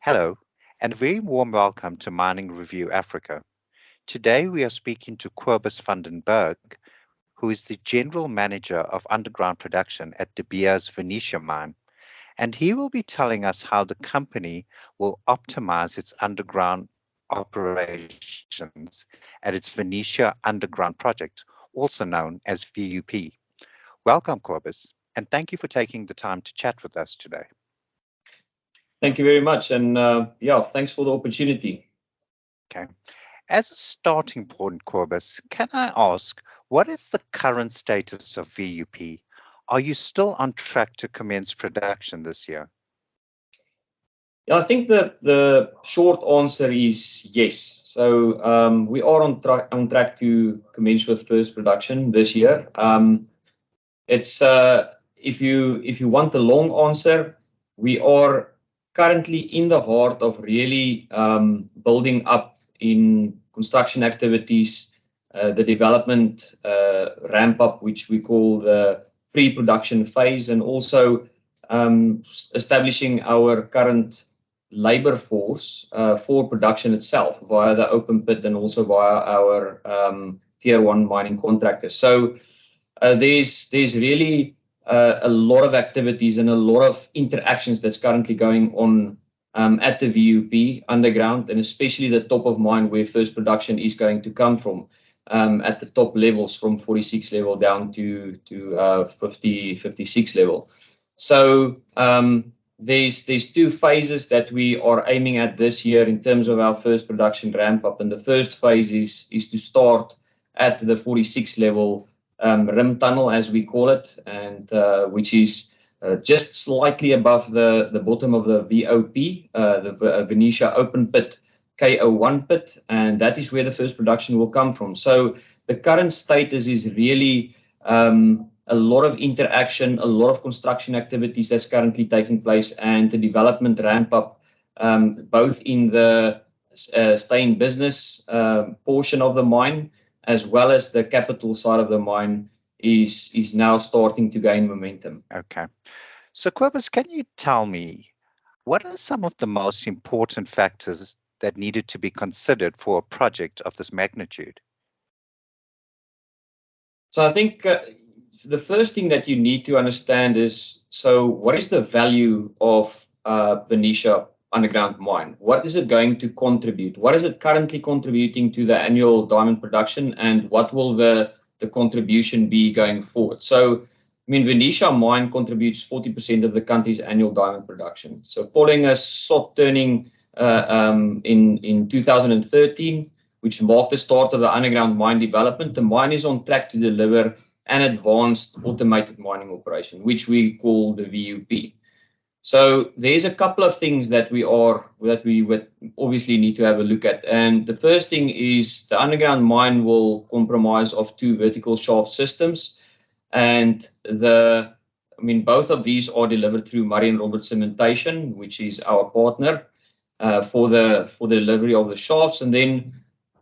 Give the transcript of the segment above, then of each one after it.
Hello, and a very warm welcome to Mining Review Africa. Today we are speaking to Kobus van den Berg, who is the General Manager of Underground Production at the Beers Venetia Mine, and he will be telling us how the company will optimize its underground operations at its Venetia Underground Project, also known as VUP. Welcome, Kobus, and thank you for taking the time to chat with us today. Thank you very much, and thanks for the opportunity. Okay. As a starting point, Kobus, can I ask, what is the current status of VUP? Are you still on track to commence production this year? Yeah, I think the short answer is yes. So we are on track to commence with first production this year. It's if you want the long answer, we are currently in the heart of really building up in construction activities, the development ramp up, which we call the pre-production phase, and also establishing our current labor force for production itself via the open pit and also via our tier 1 mining contractors. So there's really a lot of activities and a lot of interactions that's currently going on at the VUP underground, and especially the top of mine where first production is going to come from, at the top levels from 46 level down to 56 level. So there's two phases that we are aiming at this year in terms of our first production ramp up, and the first phase is to start at the 46 level rim tunnel, as we call it, and which is just slightly above the bottom of the VOP, the Venetia open pit K01 pit, and that is where the first production will come from. So the current status is really a lot of interaction, a lot of construction activities that's currently taking place, and the development ramp up, both in the stay in business portion of the mine, as well as the capital side of the mine is now starting to gain momentum. Okay. So Kobus, can you tell me, what are some of the most important factors that needed to be considered for a project of this magnitude? So I think the first thing that you need to understand is, so what is the value of Venetia Underground Mine? What is it going to contribute? What is it currently contributing to the annual diamond production, and what will the contribution be going forward? So, I mean, Venetia Mine contributes 40% of the country's annual diamond production. So following a soft turning in 2013, which marked the start of the underground mine development, the mine is on track to deliver an advanced automated mining operation, which we call the VUP. So there's a couple of things that we would obviously need to have a look at. And the first thing is the underground mine will comprise of two vertical shaft systems. And both of these are delivered through Murray and Roberts Cementation, which is our partner for the delivery of the shafts. And then,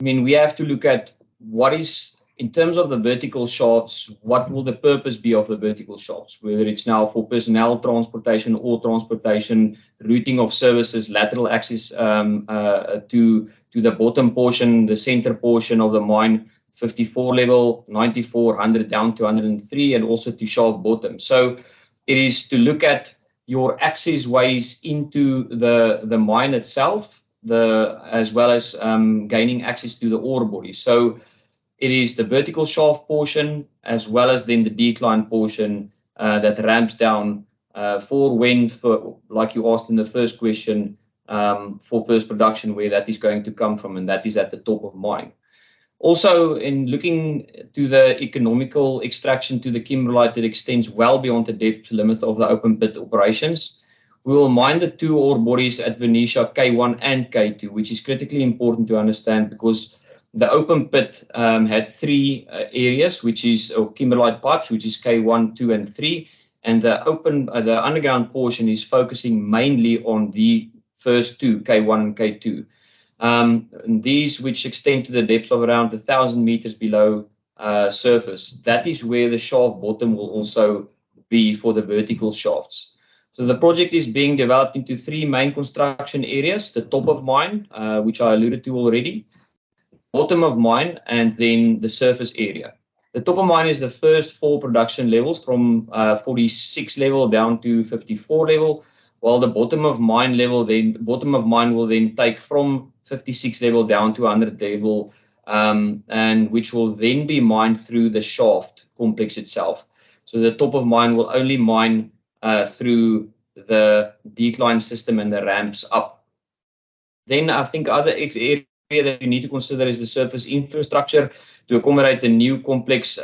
we have to look at what is, in terms of the vertical shafts, what will the purpose be of the vertical shafts, whether it's now for personnel transportation or transportation, routing of services, lateral access to the bottom portion, the center portion of the mine, 54 level, 94, 100 down to 103, and also to shaft bottom. So it is to look at your access ways into the mine itself, as well as gaining access to the ore body. So it is the vertical shaft portion, as well as then the decline portion that ramps down for, like you asked in the first question, for first production, where that is going to come from, and that is at the top of mine. Also, in looking to the economical extraction to the kimberlite that extends well beyond the depth limit of the open pit operations, we will mine the two ore bodies at Venetia K1 and K2, which is critically important to understand because the open pit had three areas, which is kimberlite pipes, which is K1, 2, and 3, and the underground portion is focusing mainly on the first two, K1 and K2. These, which extend to the depths of around 1,000 meters below surface, that is where the shaft bottom will also be for the vertical shafts. So the project is being developed into three main construction areas: the top of mine, which I alluded to already, bottom of mine, and then the surface area. The top of mine is the first four production levels from 46 level down to 54 level, while the bottom of mine will then take from 56 level down to 100 level, and which will then be mined through the shaft complex itself. So the top of mine will only mine through the decline system and the ramps up. Then I think other area that you need to consider is the surface infrastructure to accommodate the new complex.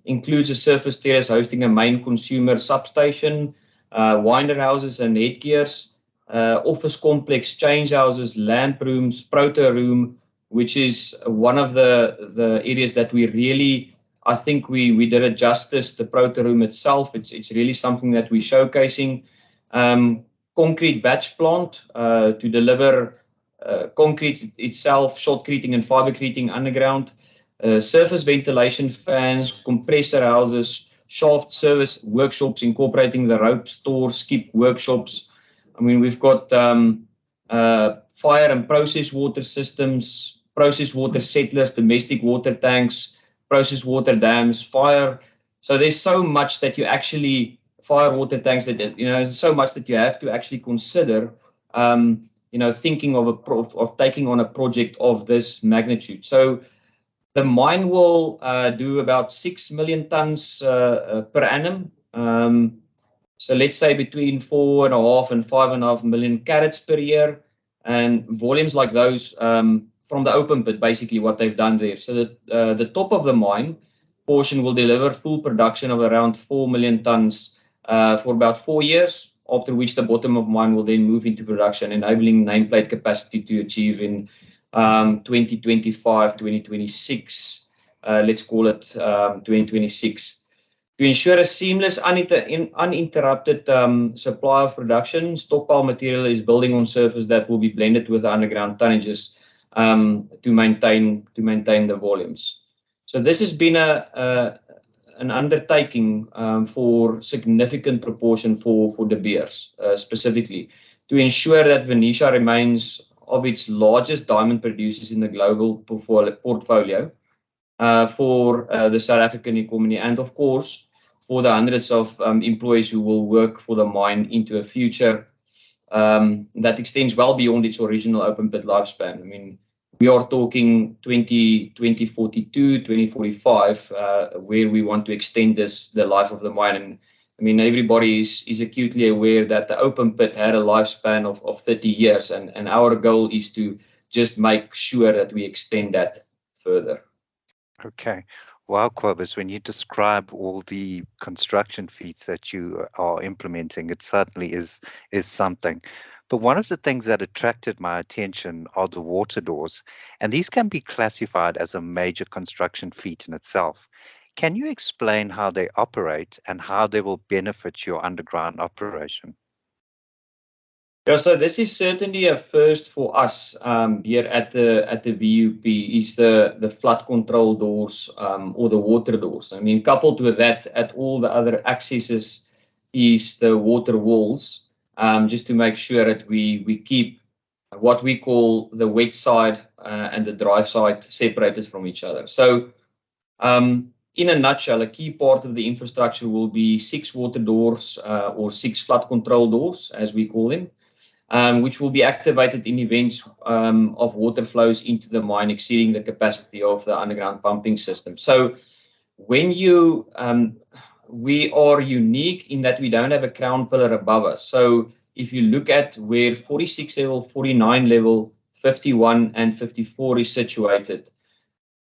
Includes a surface terrace hosting a main consumer substation, winder houses and headgears, office complex, change houses, lamp rooms, proto room, which is one of the areas that we really, I think we did it justice. The proto room itself, it's really something that we're showcasing. Concrete batch plant to deliver concrete itself, shotcreting and fibercreting underground, surface ventilation fans, compressor houses, shaft service workshops incorporating the rope store, skip workshops. I mean, we've got fire and process water systems, process water settlers, domestic water tanks, process water dams, fire. So there's so much that you actually, fire water tanks that, there's so much that you have to actually consider, thinking of taking on a project of this magnitude. So the mine will do about 6 million tons per annum. So let's say between 4.5 and 5.5 million carats per year, and volumes like those from the open pit, basically what they've done there. So that the top of the mine portion will deliver full production of around 4 million tons for about 4 years, after which the bottom of mine will then move into production, enabling nameplate capacity to achieve in 2025, 2026, let's call it 2026. To ensure a seamless, uninterrupted supply of production, stockpile material is building on surface that will be blended with the underground tonnages to maintain the volumes. So this has been an undertaking for significant proportion for De Beers specifically, to ensure that Venetia remains of its largest diamond producers in the global portfolio for the South African economy, and of course for the hundreds of employees who will work for the mine into a future that extends well beyond its original open pit lifespan. I mean, we are talking 2042, 2045, where we want to extend the life of the mine. And I mean, everybody is acutely aware that the open pit had a lifespan of 30 years, and our goal is to just make sure that we extend that further. Okay. Wow, Kobus, when you describe all the construction feats that you are implementing, it certainly is something. But one of the things that attracted my attention are the water doors, and these can be classified as a major construction feat in itself. Can you explain how they operate and how they will benefit your underground operation? Yeah, so this is certainly a first for us here at the VUP, is the flood control doors or the water doors. I mean, coupled with that, at all the other accesses is the water walls, just to make sure that we keep what we call the wet side and the dry side separated from each other. So in a nutshell, a key part of the infrastructure will be 6 water doors or 6 flood control doors, as we call them, which will be activated in events of water flows into the mine exceeding the capacity of the underground pumping system. So when we are unique in that we don't have a crown pillar above us. So if you look at where 46 level, 49 level, 51 and 54 is situated,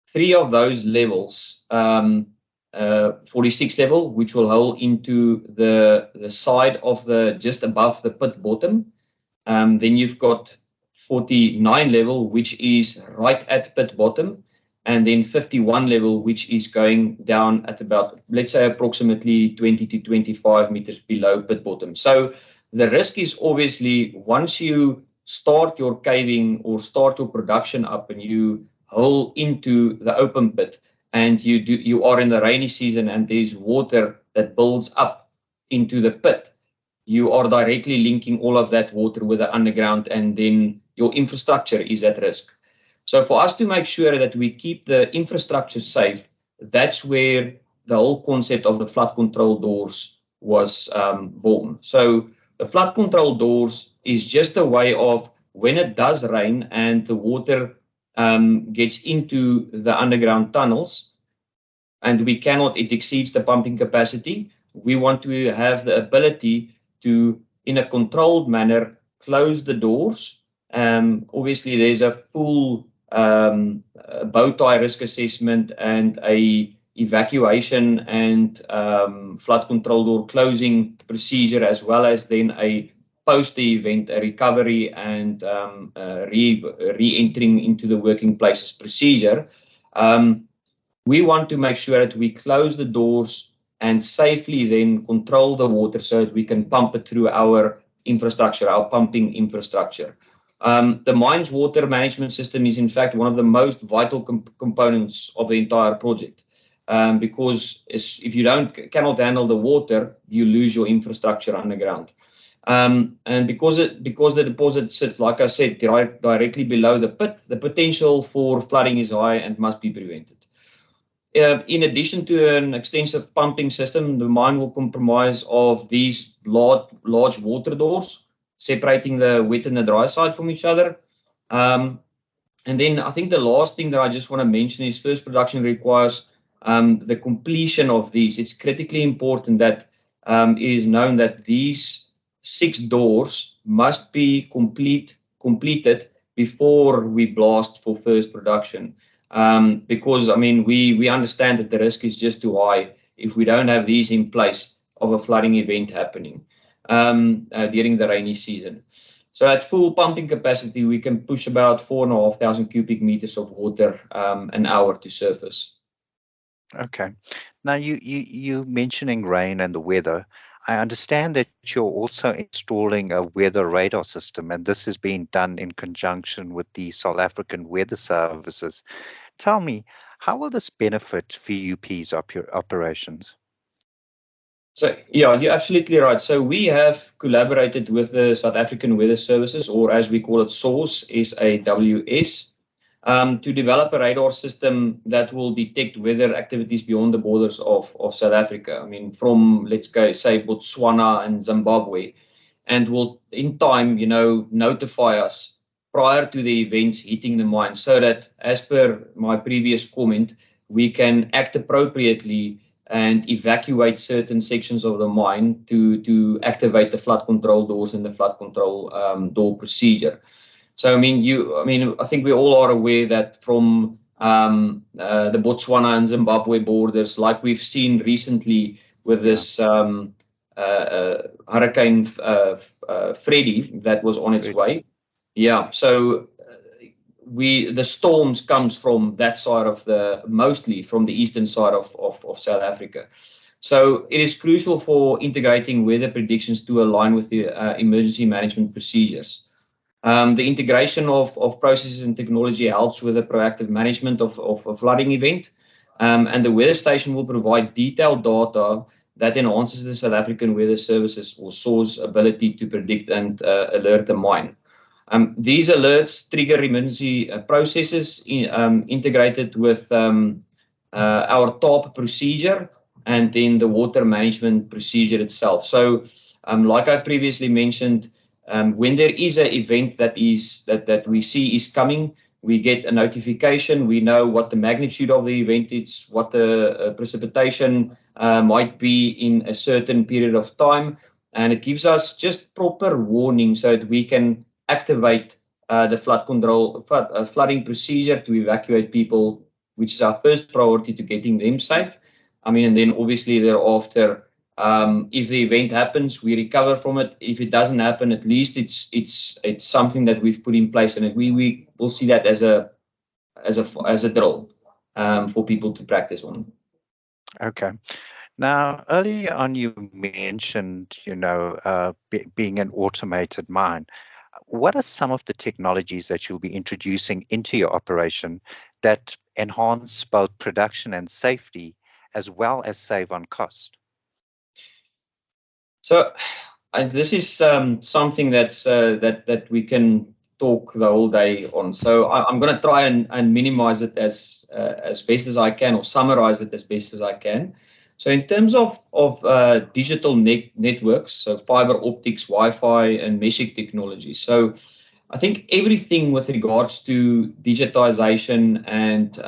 3 of those levels, 46 level, which will hold into the side of just above the pit bottom. Then you've got 49 level, which is right at pit bottom, and then 51 level, which is going down at about, let's say, approximately 20 to 25 meters below pit bottom. So the risk is obviously once you start your caving or start your production up and you hole into the open pit and you are in the rainy season and there's water that builds up into the pit, you are directly linking all of that water with the underground, and then your infrastructure is at risk. So for us to make sure that we keep the infrastructure safe, that's where the whole concept of the flood control doors was born. So the flood control doors is just a way of, when it does rain and the water gets into the underground tunnels, and it exceeds the pumping capacity, we want to have the ability to, in a controlled manner, close the doors. Obviously, there's a full bow tie risk assessment and a evacuation and flood control door closing procedure, as well as then a post the event, a recovery and re-entering into the working places procedure. We want to make sure that we close the doors and safely then control the water so that we can pump it through our infrastructure, our pumping infrastructure. The mine's water management system is in fact one of the most vital components of the entire project, because if you cannot handle the water, you lose your infrastructure underground. And because the deposit sits, like I said, directly below the pit, the potential for flooding is high and must be prevented. In addition to an extensive pumping system, the mine will comprise of these large water doors, separating the wet and the dry side from each other. And then I think the last thing that I just want to mention is first production requires the completion of these. It's critically important that it is known that these 6 doors must be completed before we blast for first production. Because, I mean, we understand that the risk is just too high if we don't have these in place of a flooding event happening during the rainy season. So at full pumping capacity, we can push about 4,500 cubic meters of water an hour to surface. Okay. Now, you mentioning rain and the weather. I understand that you're also installing a weather radar system, and this is being done in conjunction with the South African Weather Services. Tell me, how will this benefit VUP's operations? So, yeah, you're absolutely right. So we have collaborated with the South African Weather Services, or as we call it, SAWS, SAWS, to develop a radar system that will detect weather activities beyond the borders of South Africa. I mean, from, let's go, say, Botswana and Zimbabwe, and will, in time, notify us prior to the events hitting the mine, so that, as per my previous comment, we can act appropriately and evacuate certain sections of the mine to activate the flood control doors and the flood control door procedure. So, I think we all are aware that from the Botswana and Zimbabwe borders, like we've seen recently with this Hurricane Freddy that was on its way. Yeah, so the storms comes from that side mostly from the eastern side of South Africa. So it is crucial for integrating weather predictions to align with the emergency management procedures. The integration of processes and technology helps with the proactive management of a flooding event, and the weather station will provide detailed data that enhances the South African Weather Services or SAWS ability to predict and alert the mine. These alerts trigger emergency processes integrated with our TARP procedure and then the water management procedure itself. So, like I previously mentioned, when there is an event that we see is coming, we get a notification. We know what the magnitude of the event is, what the precipitation might be in a certain period of time, and it gives us just proper warning so that we can activate the flooding procedure to evacuate people, which is our first priority to getting them safe. And then obviously thereafter, if the event happens, we recover from it. If it doesn't happen, at least it's something that we've put in place, and we will see that as a drill for people to practice on. Okay. Now, earlier on, you mentioned, being an automated mine. What are some of the technologies that you'll be introducing into your operation that enhance both production and safety, as well as save on cost? So, This is something that's that we can talk the whole day on. So I'm going to try and minimize it as best as I can, or summarize it as best as I can. So in terms of digital networks, so fiber optics, Wi-Fi, and meshing technology. So I think everything with regards to digitization and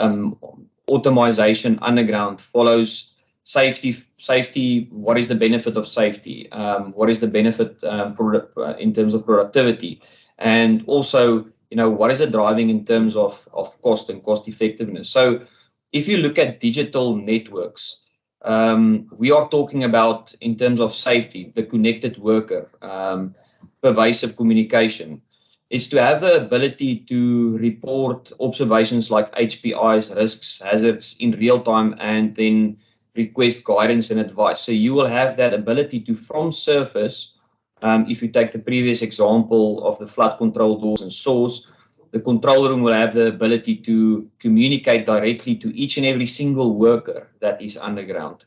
automation underground follows safety. What is the benefit of safety? What is the benefit in terms of productivity? And also, what is it driving in terms of cost and cost effectiveness? So if you look at digital networks, we are talking about, in terms of safety, the connected worker, pervasive communication. Is to have the ability to report observations like HPIs, risks, hazards in real time, and then request guidance and advice. So you will have that ability to, from surface, if you take the previous example of the flood control doors and saws, the control room will have the ability to communicate directly to each and every single worker that is underground,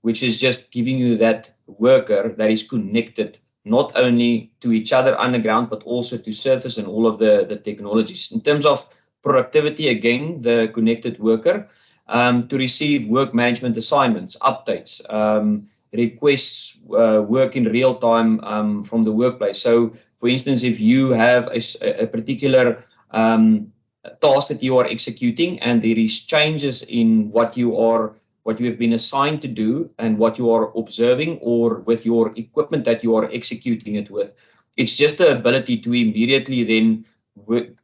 which is just giving you that worker that is connected not only to each other underground, but also to surface and all of the technologies. In terms of productivity, again, the connected worker, to receive work management assignments, updates, requests, work in real time from the workplace. So, for instance, if you have a particular task that you are executing and there is changes in what you have been assigned to do and what you are observing, or with your equipment that you are executing it with, it's just the ability to immediately then,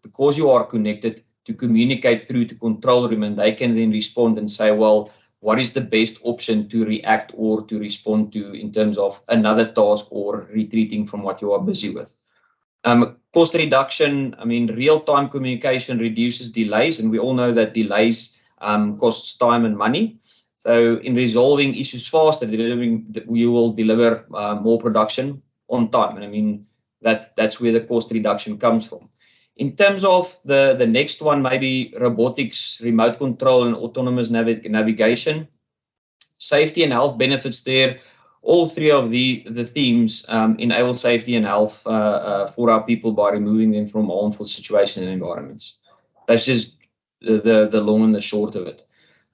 because you are connected, to communicate through to control room, and they can then respond and say, well, what is the best option to react or to respond to in terms of another task or retreating from what you are busy with. Cost reduction, real-time communication reduces delays, and we all know that delays costs time and money. So in resolving issues faster, we will deliver more production on time. And that's where the cost reduction comes from. In terms of the next one, maybe robotics, remote control, and autonomous navigation, safety and health benefits there. All three of the themes enable safety and health for our people by removing them from harmful situations and environments. That's just the long and the short of it.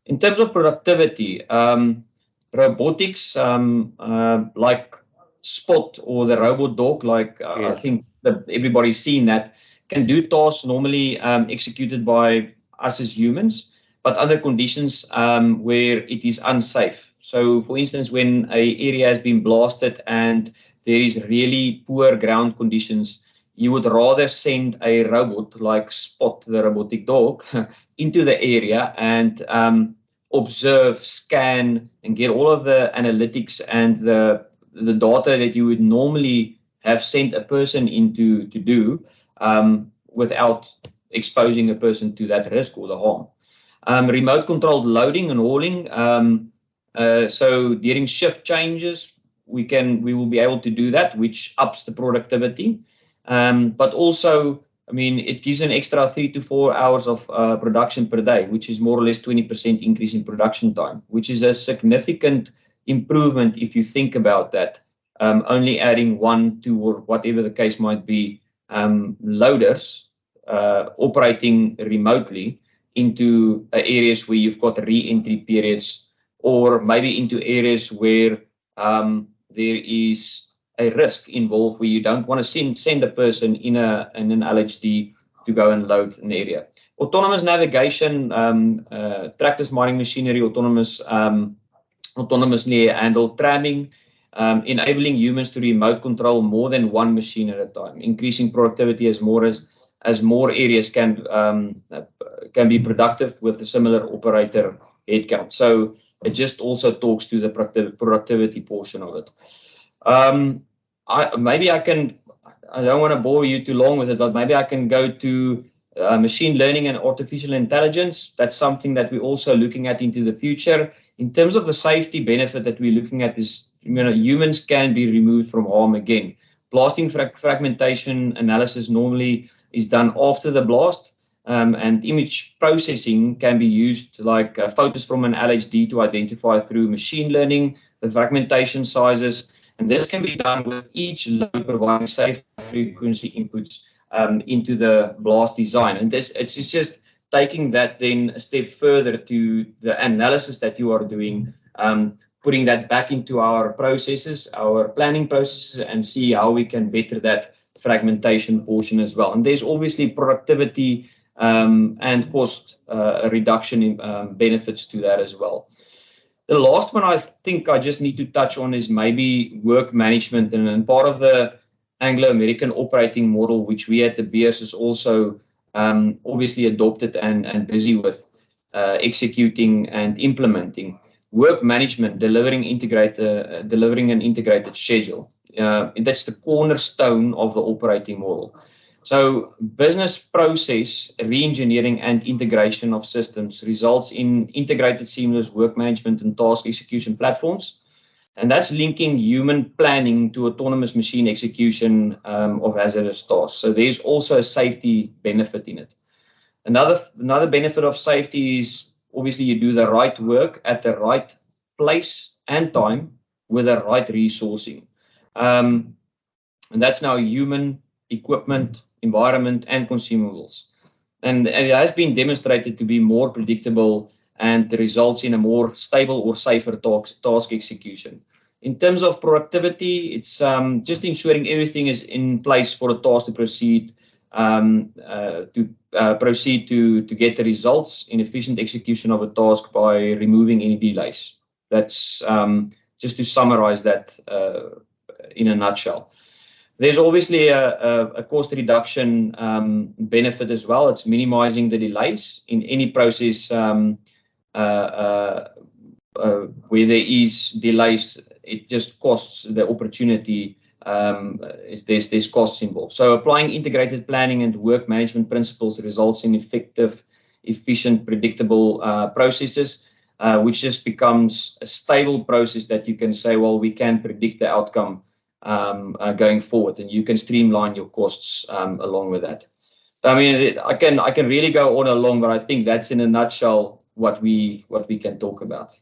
In terms of productivity, robotics, like Spot or the robot dog, yes. I think that everybody's seen that, can do tasks normally executed by us as humans, but under conditions where it is unsafe. So, for instance, when an area has been blasted and there is really poor ground conditions, you would rather send a robot like Spot, the robotic dog, into the area and observe, scan, and get all of the analytics and the data that you would normally have sent a person into to do without exposing a person to that risk or the harm. Remote controlled loading and hauling. So during shift changes, we will be able to do that, which ups the productivity. But also, it gives an extra 3 to 4 hours of production per day, which is more or less 20% increase in production time, which is a significant improvement if you think about that. Only adding 1, 2, or whatever the case might be, loaders operating remotely into areas where you've got re-entry periods, or maybe into areas where there is a risk involved where you don't want to send a person in an LHD to go and load an area. Autonomous navigation, tractors, mining machinery, autonomously handled tramming, enabling humans to remote control more than one machine at a time, increasing productivity as more areas can be productive with a similar operator headcount. So it just also talks to the productivity portion of it. I don't want to bore you too long with it, but maybe I can go to machine learning and artificial intelligence. That's something that we're also looking at into the future. In terms of the safety benefit that we're looking at is, humans can be removed from harm again. Blasting fragmentation analysis normally is done after the blast, and image processing can be used like photos from an LHD to identify through machine learning the fragmentation sizes, And this can be done with each load providing safe frequency inputs into the blast design. And it's just taking that then a step further to the analysis that you are doing, putting that back into our processes, our planning processes, and see how we can better that fragmentation portion as well. And there's obviously productivity and cost reduction in, benefits to that as well. The last one I think I just need to touch on is maybe work management, and part of the Anglo-American operating model, which we at the Beers is also obviously adopted and busy with executing and implementing. Work management, delivering an integrated schedule. That's the cornerstone of the operating model. So business process re-engineering and integration of systems results in integrated seamless work management and task execution platforms. And that's linking human planning to autonomous machine execution of hazardous tasks. So there's also a safety benefit in it. Another benefit of safety is obviously you do the right work at the right place and time with the right resourcing. And that's now human, equipment, environment, and consumables. And it has been demonstrated to be more predictable and results in a more stable or safer task execution. In terms of productivity, it's just ensuring everything is in place for a task to proceed to get the results in efficient execution of a task by removing any delays. That's just to summarize that in a nutshell. There's obviously a cost reduction benefit as well. It's minimizing the delays in any process where there is delays. It just costs the opportunity. There's costs involved. So applying integrated planning and work management principles results in effective, efficient, predictable processes, which just becomes a stable process that you can say, well, we can predict the outcome going forward, and you can streamline your costs along with that. I mean, I can really go on and long, but I think that's in a nutshell what we can talk about.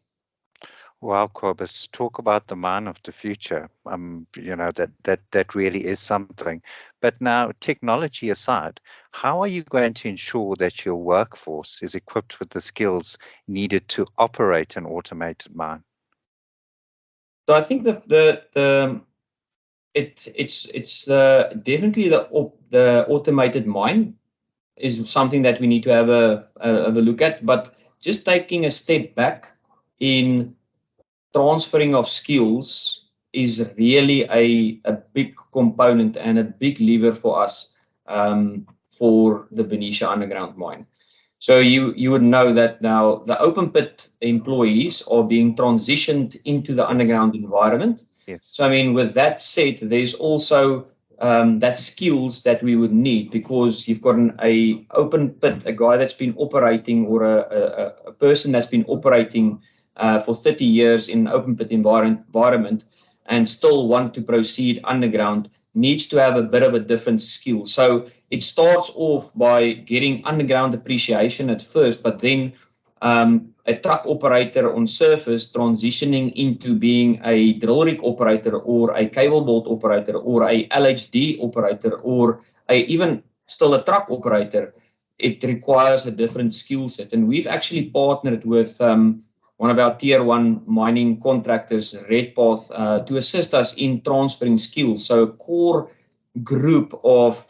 Wow, Kobus, talk about the mine of the future. That really is something. But now, technology aside, how are you going to ensure that your workforce is equipped with the skills needed to operate an automated mine? So I think it's definitely the automated mine is something that we need to have a look at. But just taking a step back in transferring of skills is really a big component and a big lever for us for the Venetia Underground Mine. So you would know that now the open pit employees are being transitioned into the underground environment. Yes. So I mean, with that said, there's also that skills that we would need, because you've got an open pit, a guy that's been operating, or a person that's been operating for 30 years in an open pit environment and still want to proceed underground needs to have a bit of a different skill. So it starts off by getting underground appreciation at first, but then a truck operator on surface transitioning into being a drill rig operator or a cable bolt operator or a LHD operator or even still a truck operator. It requires a different skill set. And we've actually partnered with one of our tier one mining contractors, Redpath, to assist us in transferring skills. So a core group of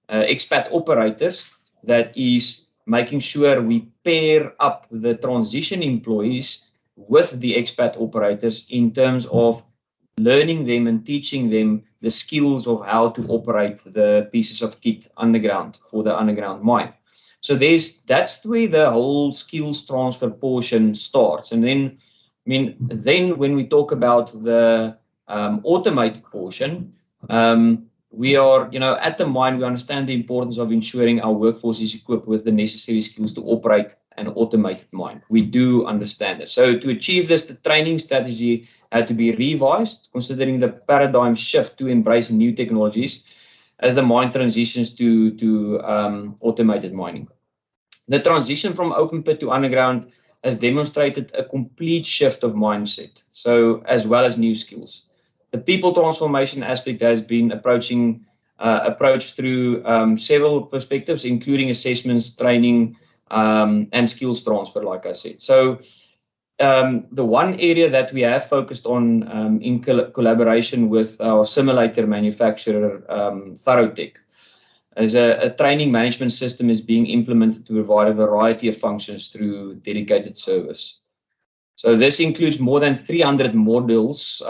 expat operators that is making sure we pair up the transition employees with the expat operators in terms of learning them and teaching them the skills of how to operate the pieces of kit underground for the underground mine. So that's where the whole skills transfer portion starts. And then, then when we talk about the automated portion, we are, at the mine, we understand the importance of ensuring our workforce is equipped with the necessary skills to operate an automated mine. We do understand it. So to achieve this, the training strategy had to be revised, considering the paradigm shift to embrace new technologies as the mine transitions to automated mining. The transition from open pit to underground has demonstrated a complete shift of mindset, so as well as new skills. The people transformation aspect has been approached through several perspectives, including assessments, training, and skills transfer, like I said. So the one area that we have focused on in collaboration with our simulator manufacturer, Tharotech, as a training management system is being implemented to provide a variety of functions through dedicated service. So this includes more than 300 modules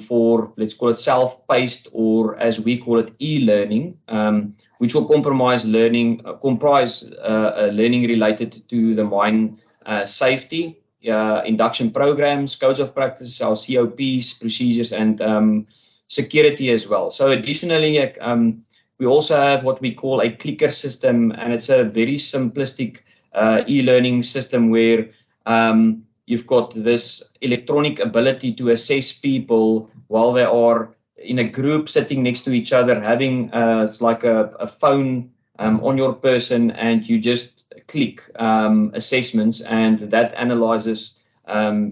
for, let's call it self-paced, or as we call it, e-learning, which will comprise learning related to the mine safety, induction programs, codes of practice, our COPs, procedures, and security as well. So additionally, we also have what we call a clicker system, and it's a very simplistic e-learning system where you've got this electronic ability to assess people while they are in a group sitting next to each other, having it's like a phone on your person, and you just click assessments, and that analyzes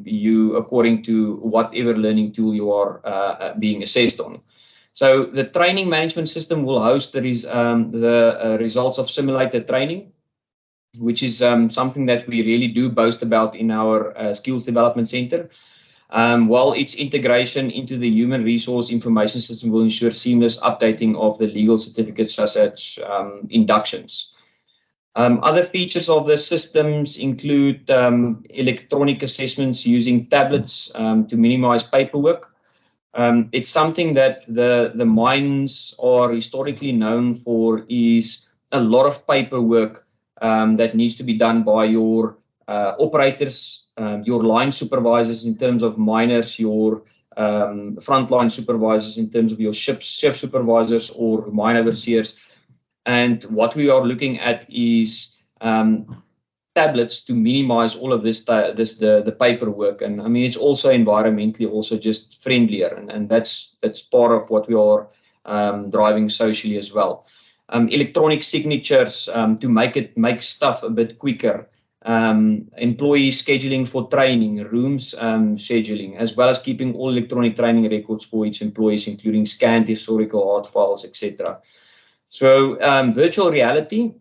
you according to whatever learning tool you are being assessed on. So the training management system will host the results of simulated training, which is something that we really do boast about in our skills development center. While its integration into the human resource information system will ensure seamless updating of the legal certificates such as inductions. Other features of the systems include electronic assessments using tablets to minimize paperwork. It's something that the mines are historically known for, is a lot of paperwork that needs to be done by your operators, your line supervisors in terms of miners, your frontline supervisors in terms of your shift supervisors or mine overseers. And what we are looking at is tablets to minimize all of the paperwork. And I mean, it's also environmentally also just friendlier, and that's part of what we are driving socially as well. Electronic signatures to make stuff a bit quicker. Employee scheduling for training, rooms scheduling, as well as keeping all electronic training records for each employee, including scanned historical hard files, etc. So virtual reality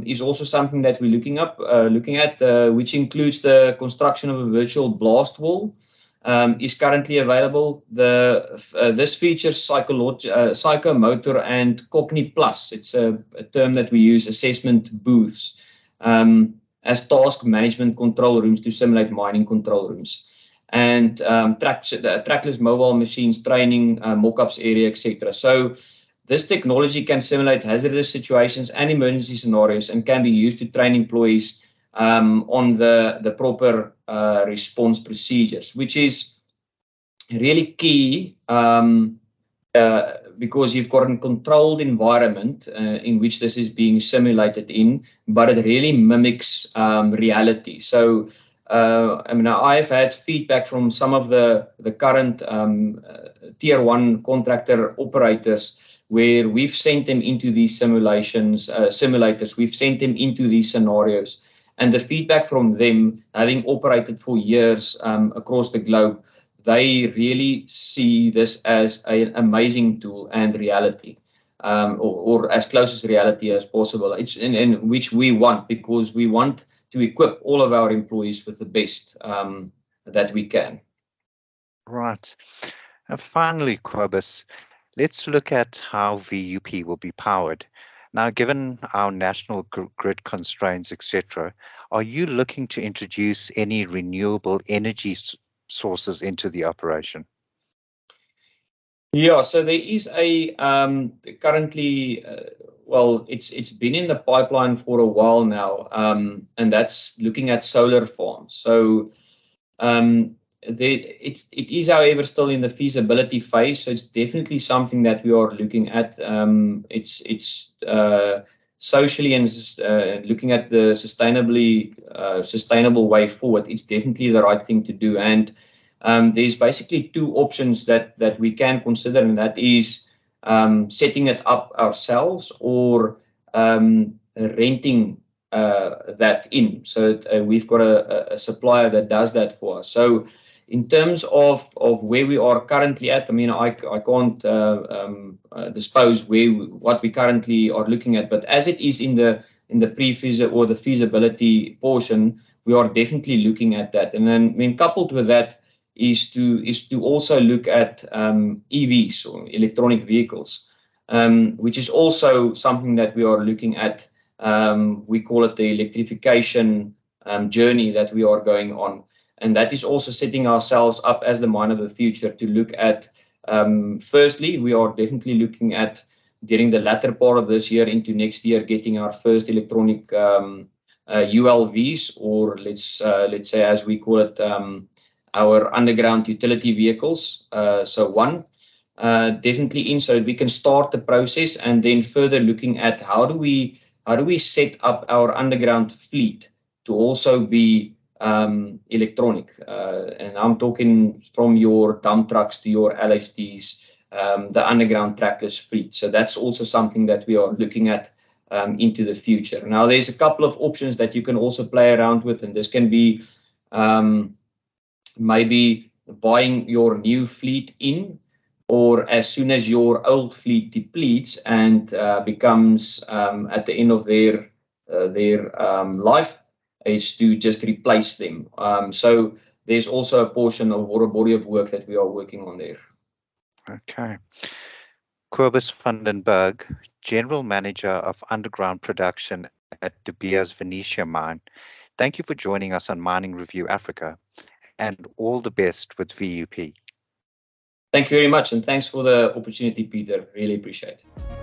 is also something that we're looking at, which includes the construction of a virtual blast wall. Is currently available. This features psychomotor and Cogni Plus. It's a term that we use, assessment booths, as task management control rooms to simulate mining control rooms, and trackless mobile machines, training, mock-ups area, etc. So this technology can simulate hazardous situations and emergency scenarios, and can be used to train employees on the proper response procedures, which is really key because you've got a controlled environment in which this is being simulated in, but it really mimics reality. So I mean, I've had feedback from some of the current tier 1 contractor operators where we've sent them into these simulators, we've sent them into these scenarios. And the feedback from them, having operated for years across the globe, they really see this as an amazing tool and reality, or as close as reality as possible, and which we want, because we want to equip all of our employees with the best that we can. Right. And finally, Kobus, let's look at how VUP will be powered. Now, given our national grid constraints, etc., are you looking to introduce any renewable energy sources into the operation? Yeah, so there is a currently, well, it's been in the pipeline for a while now, and that's looking at solar farms. So it is, however, still in the feasibility phase. So it's definitely something that we are looking at. It's socially and looking at the sustainable way forward. It's definitely the right thing to do. And there's basically two options that we can consider, and that is setting it up ourselves or renting that in. So we've got a supplier that does that for us. So in terms of where we are currently at, I mean, I can't dispose what we currently are looking at, but as it is in the pre-feasibility or the feasibility portion, we are definitely looking at that. And then, I mean, coupled with that is to also look at EVs or electronic vehicles, which is also something that we are looking at. We call it the electrification journey that we are going on. And that is also setting ourselves up as the mine of the future to look at, firstly, we are definitely looking at during the latter part of this year into next year, getting our first electronic ULVs, or let's say, as we call it, our underground utility vehicles. So one, definitely in, so that we can start the process, and then further looking at how do we set up our underground fleet to also be electronic, and I'm talking from your dump trucks to your LHDs, the underground trackless fleet. So that's also something that we are looking at into the future. Now, there's a couple of options that you can also play around with, and this can be maybe buying your new fleet in, or as soon as your old fleet depletes and becomes at the end of their life, is to just replace them. So there's also a portion of or a body of work that we are working on there. Okay. Kobus van den Berg, General Manager of Underground Production at the Beers Venetia Mine. Thank you for joining us on Mining Review Africa, and all the best with VUP. Thank you very much, and thanks for the opportunity, Peter. Really appreciate it.